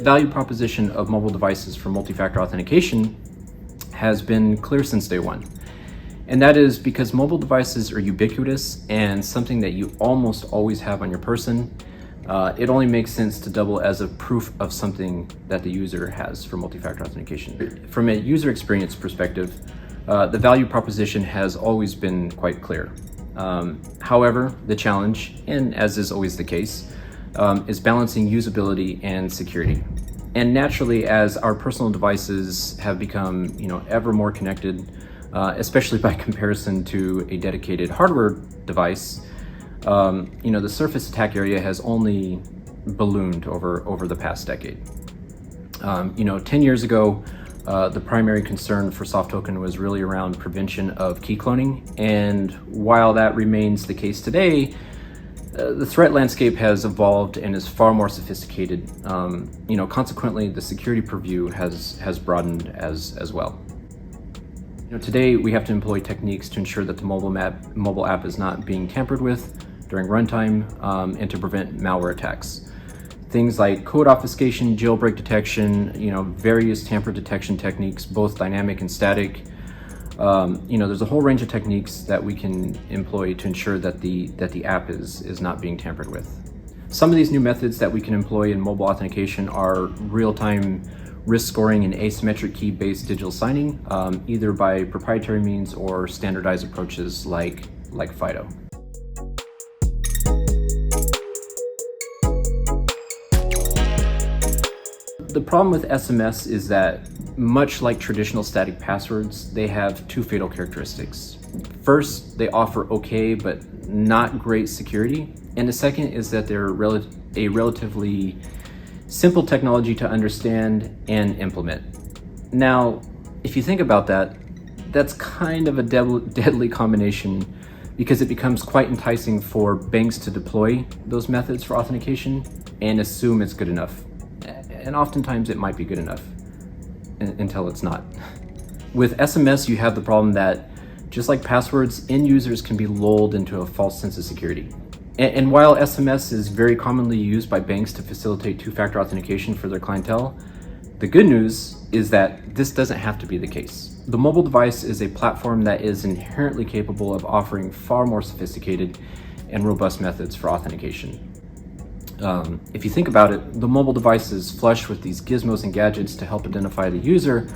value proposition of mobile devices for multi-factor authentication has been clear since day one. And that is because mobile devices are ubiquitous and something that you almost always have on your person. It only makes sense to double as a proof of something that the user has for multi-factor authentication. From a user experience perspective, the value proposition has always been quite clear. However, the challenge, and as is always the case, is balancing usability and security. And naturally, as our personal devices have become, ever more connected, especially by comparison to a dedicated hardware device, the surface attack area has only ballooned over the past decade. 10 years ago, the primary concern for soft token was really around prevention of key cloning. And while that remains the case today, the threat landscape has evolved and is far more sophisticated. Consequently, the security purview has broadened as well. Today we have to employ techniques to ensure that the mobile app is not being tampered with during runtime and to prevent malware attacks. Things like code obfuscation, jailbreak detection, various tamper detection techniques, both dynamic and static. There's a whole range of techniques that we can employ to ensure that the app is not being tampered with. Some of these new methods that we can employ in mobile authentication are real-time risk scoring and asymmetric key-based digital signing, either by proprietary means or standardized approaches like FIDO. The problem with SMS is that, much like traditional static passwords, they have two fatal characteristics. First, they offer okay but not great security, and the second is that they're a relatively simple technology to understand and implement. Now, if you think about that, that's kind of a deadly combination, because it becomes quite enticing for banks to deploy those methods for authentication and assume it's good enough. And oftentimes it might be good enough until it's not. With SMS, you have the problem that, just like passwords, end users can be lulled into a false sense of security. And while SMS is very commonly used by banks to facilitate two-factor authentication for their clientele, the good news is that this doesn't have to be the case. The mobile device is a platform that is inherently capable of offering far more sophisticated and robust methods for authentication. If you think about it, the mobile device is flush with these gizmos and gadgets to help identify the user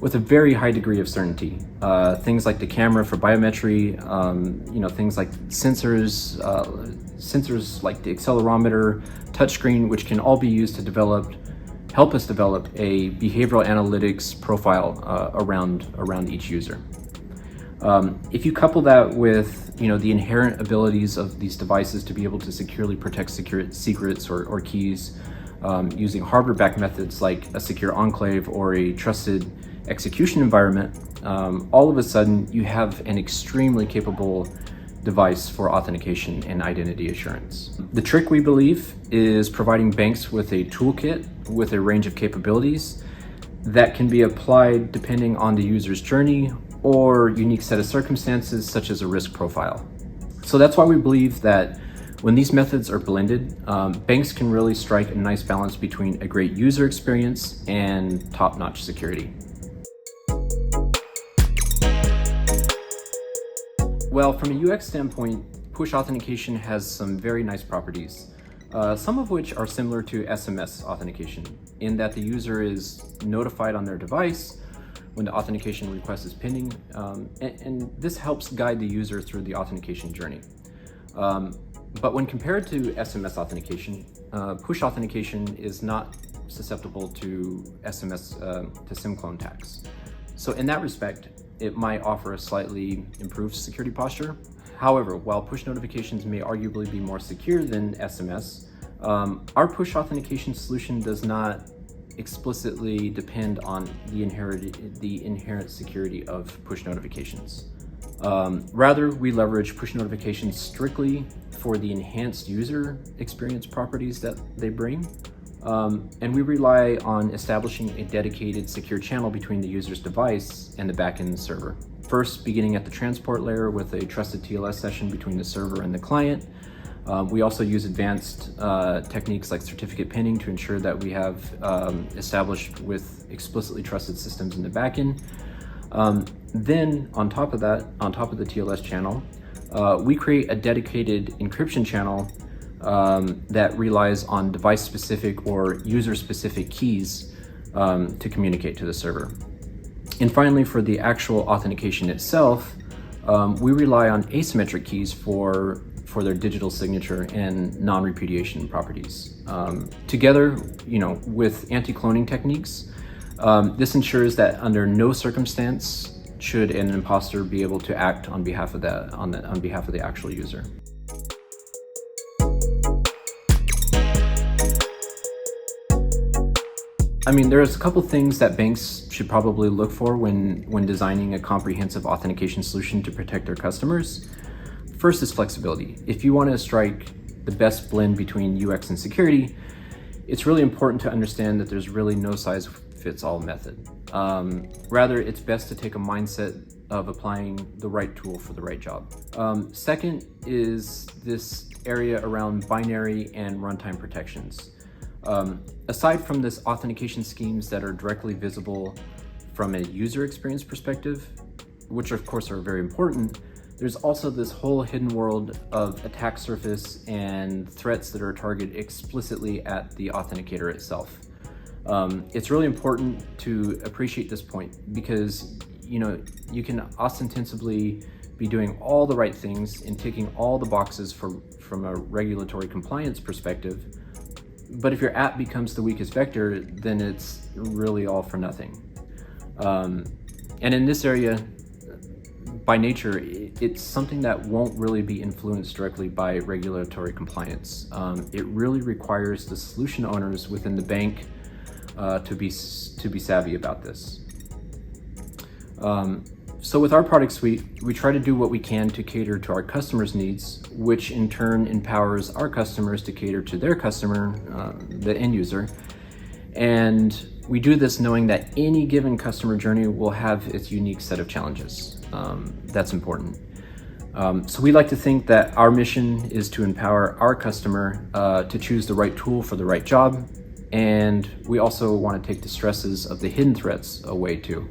with a very high degree of certainty. Things like the camera for biometry, things like sensors like the accelerometer, touchscreen, which can all be used to help us develop a behavioral analytics profile around each user. If you couple that with the inherent abilities of these devices to be able to securely protect secrets or keys using hardware-backed methods like a secure enclave or a trusted execution environment, all of a sudden you have an extremely capable device for authentication and identity assurance. The trick, we believe, is providing banks with a toolkit with a range of capabilities that can be applied depending on the user's journey or unique set of circumstances, such as a risk profile. So that's why we believe that when these methods are blended, banks can really strike a nice balance between a great user experience and top-notch security. Well, from a UX standpoint, push authentication has some very nice properties, some of which are similar to SMS authentication, in that the user is notified on their device when the authentication request is pending, and this helps guide the user through the authentication journey. But when compared to SMS authentication, push authentication is not susceptible to SMS to SIM clone attacks. So in that respect, it might offer a slightly improved security posture. However, while push notifications may arguably be more secure than SMS, our push authentication solution does not explicitly depend on the inherent security of push notifications. Rather, we leverage push notifications strictly for the enhanced user experience properties that they bring. And we rely on establishing a dedicated secure channel between the user's device and the backend server. First, beginning at the transport layer with a trusted TLS session between the server and the client, We also use advanced techniques like certificate pinning to ensure that we have established with explicitly trusted systems in the backend. Then on top of that, on top of the TLS channel, we create a dedicated encryption channel that relies on device-specific or user-specific keys to communicate to the server. And finally, for the actual authentication itself, we rely on asymmetric keys for their digital signature and non-repudiation properties. Together, with anti-cloning techniques, this ensures that under no circumstance should an imposter be able to act on behalf of on behalf of the actual user. I mean, there's a couple things that banks should probably look for when designing a comprehensive authentication solution to protect their customers. First is flexibility. If you want to strike the best blend between UX and security, it's really important to understand that there's really no size-fits-all method. Rather, it's best to take a mindset of applying the right tool for the right job. Second is this area around binary and runtime protections. Aside from this authentication schemes that are directly visible from a user experience perspective, which of course are very important, there's also this whole hidden world of attack surface and threats that are targeted explicitly at the authenticator itself. It's really important to appreciate this point because you can ostensibly be doing all the right things and ticking all the boxes from a regulatory compliance perspective, but if your app becomes the weakest vector, then it's really all for nothing. And in this area, by nature, it's something that won't really be influenced directly by regulatory compliance. It really requires the solution owners within the bank to be savvy about this. So with our product suite, we try to do what we can to cater to our customers' needs, which in turn empowers our customers to cater to their customer, the end user. And we do this knowing that any given customer journey will have its unique set of challenges. That's important. So we like to think that our mission is to empower our customer to choose the right tool for the right job. And we also want to take the stresses of the hidden threats away too.